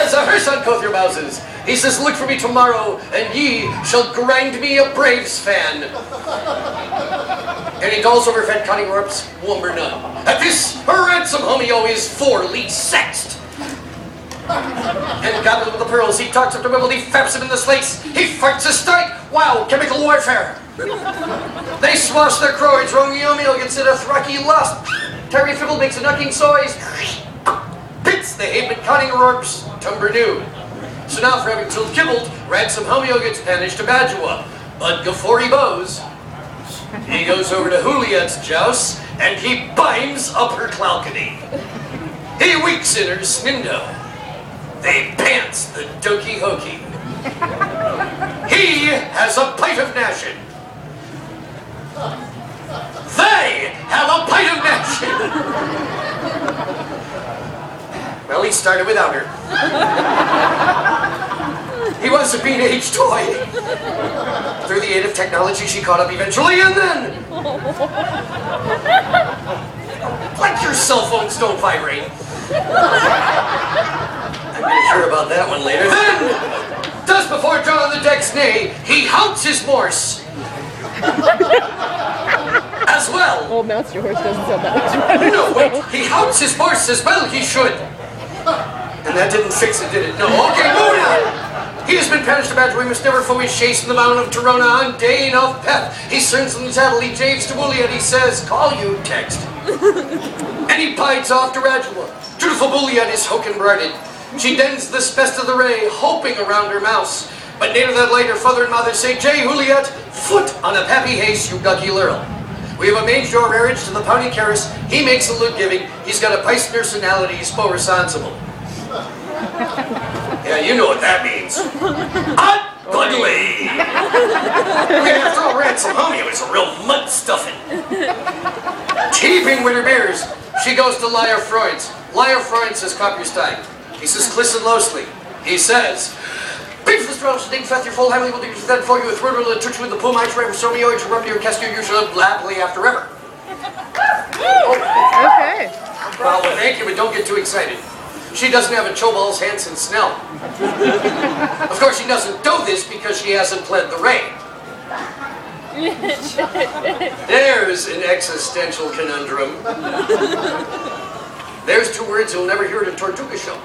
says, her son Cothier Mouses. He says, look for me tomorrow, and ye shall grind me a Braves fan. And he calls over Fed Cutting Ropes, Wumber none. At this, her ransom homeo is 4 leads sexed. And gobbled with the pearls, he talks up to Wibble, he faps him in the slates, he fights a strike. Wow, chemical warfare. They swash their croids, Romeo gets it a thrucky lust. Terry Fibble makes a knucking soys. Pits the Haven Cutting Ropes, Tumber new. So now for having till kibbled, ransom homeo gets banished to Badua. But before he bows, he goes over to Juliet's joust, and he bimes up her clalcony. He weeks in her snindo. They pants the dokey hokey. He has a pint of gnashin. They have a pint of gnashin. Well, he started without her. He was a teenage toy. Through the aid of technology, she caught up eventually, and then... Like your cell phones don't vibrate. I'm going to hear about that one later. Then, just before drawing the deck's nay, he houts his morse. As well. Old Master Horse doesn't sound that much better. No, wait. He houts his horse as well he should. And that didn't fix it, did it? No. Okay, moving on. He has been banished to Badger. We must never foe his chase in the mountain of Torona on day enough pep. He cerns in the tattle, he javes to Bulliet, he says, call you text. And he pides off to Radula. Dutiful Bulliet is hoken brighted. She dens this best of the ray, hoping around her mouse. But later that later, father and mother say, Jay Juliet, foot on a pappy haste, you ducky lurl. We have a mange door marriage to the Pony Caris. He makes a loot giving. He's got a pice personality. He's so responsible. Yeah, you know what that means. Ugly! After all, ransom homeo is a real mud stuffing. Cheaping with her beers, she goes to Liar Freud's. Liar Freud says, cop your stein. He says, listen closely. He says, Beef the strong sting fast your full heavily will do that for you with rural and touch with the pool might forever so me to rub your cast you shall live happily after ever. Okay. Well, thank you, but don't get too excited. She doesn't have a Chobal's Hansen Snell. Of course, she doesn't do this because she hasn't pled the rain. There's an existential conundrum. There's 2 words you'll never hear at a Tortuga show.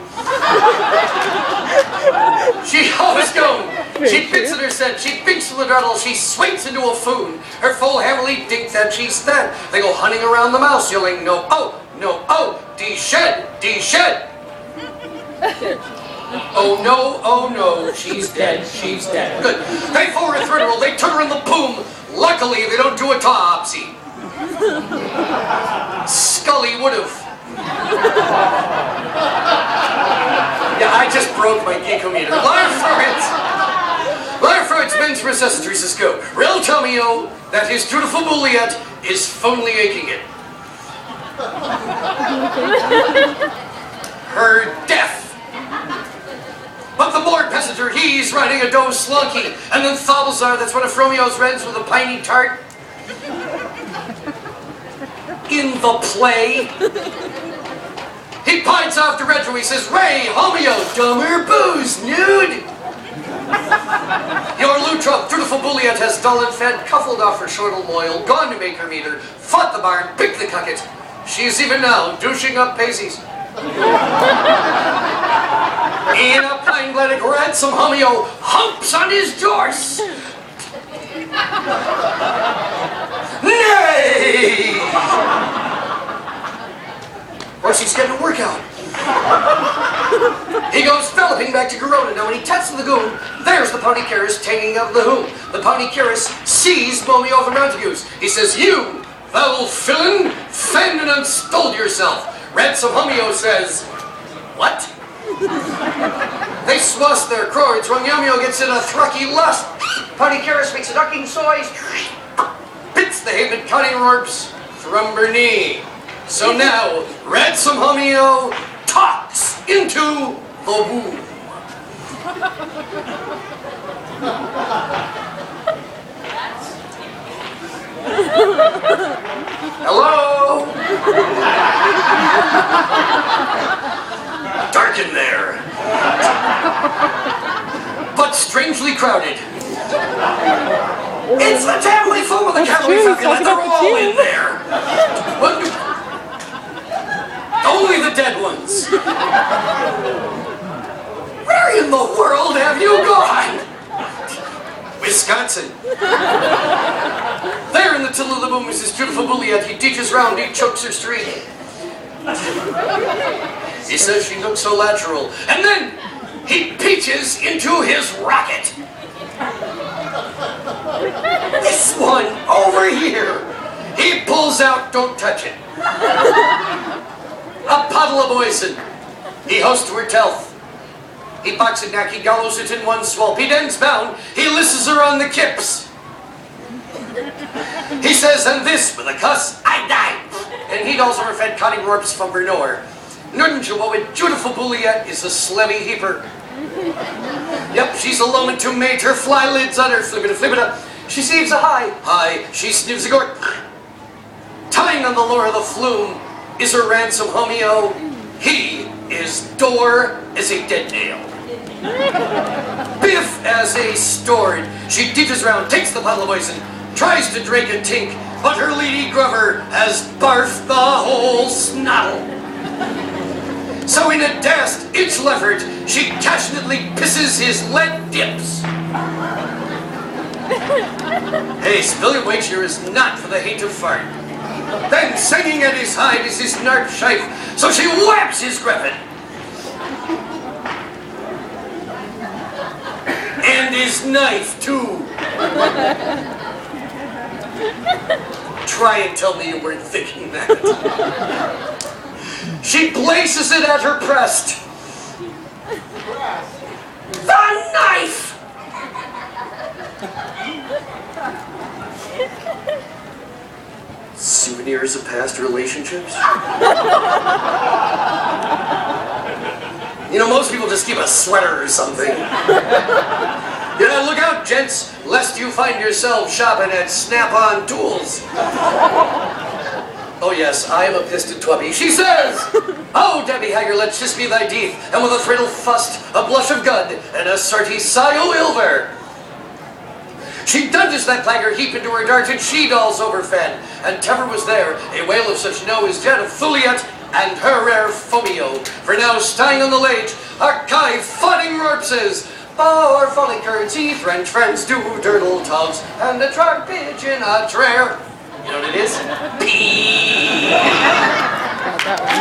She always goes. She picks at her set. She binks to the dreidel. She swings into a foon. Her full heavily dink that she's thin. They go hunting around the mouse, yelling, no, oh, de-shed, de-shed. Oh no, she's dead, she's dead. Good. They for her thread roll. They turn her in the boom. Luckily, they don't do a autopsy. Scully would've. Yeah, I just broke my gigameter. Liar Freud's men's resuscitors go. Real Tomeo that his dutiful Bulliet is phonely aching it. Her death. But the bored passenger, he's riding a doe slunky. And then Thobelzar, that's one of Fromeo's rents with a piney tart. In the play. He pines off to Retro, he says, Ray, homeo, dumber booze, nude. Your Lutrop, dutiful Bulliet has dull and fed, cuffled off her shortle loyal, gone to make her meter, fought the barn, picked the cucket. She's even now douching up Paisley's. In a pine glennick ransom homeo humps on his dorse. Nay! Well, she's getting a workout. He goes felloping back to Garona. Now, when he tests the goon, there's the Pony Caris taking up the whom. The Pony Caris sees Momeo the Montagues. He says, you, foul villain, fend and unstalled yourself. Ransom homeo says, what? They swash their croids. Romeo gets in a thrucky lust. Pony Caris makes a ducking soys. Pits the Haven Cutting Ropes. Thrumber knee. So now, Ransom Homeo talks into the womb. Hello? Dark in there. strangely crowded. It's the family full of the Cavalier Falcon, and they're all in there. Only the dead ones. Where in the world have you gone? Wisconsin. There in the till of the boom is this beautiful bulliet. He teaches round, he chokes her straight. He says she looks so natural. And then he peaches into his rocket. This one over here. He pulls out, don't touch it, a puddle of poison. He hosts to her teeth. He box it knack, he gallows it in one swalp. He dens bound, he lisses her on the kips. He says, and this with a cuss, I die. And he dolls overfed Connie Rorps from Bernor. Nunja, what a beautiful bulliet is a slevy heaper. Yep, she's a loman to mate, her fly lids on her flippita. She saves a high, she sniffs a gort. Tying on the lure of the flume is her ransom homeo. He is door as a dead nail. Biff as a stored. She teaches round, takes the bottle of poison, tries to drink and tink, but her lady grubber has barfed the whole snottle. So in a dast itch effort, she passionately pisses his lead dips. Hey, Spillion Wager is not for the hate of fart. Then singing at his hide is his narp shife, so she whaps his griffin. And his knife, too. Try and tell me you weren't thinking that. She places it at her breast. The knife! Souvenirs of past relationships? You know, most people just keep a sweater or something. Yeah, look out, gents, lest you find yourselves shopping at Snap-on Tools. Oh yes, I am a piston twubby. She says, oh, Debbie Hager, let's just be thy deeth, and with a thriddle fust, a blush of gud, and a certy sigh o' ilver. She dunges that clagger heap into her dart, and she dolls overfed. And Tever was there, a whale of such no is jet of Thuliet, and her rare Fomio. For now, staying on the lage, archive fighting Rorpses, our folly currency, French friends do turtle togs, and a trart pigeon a trare. You know what it is? Pee. Got that one.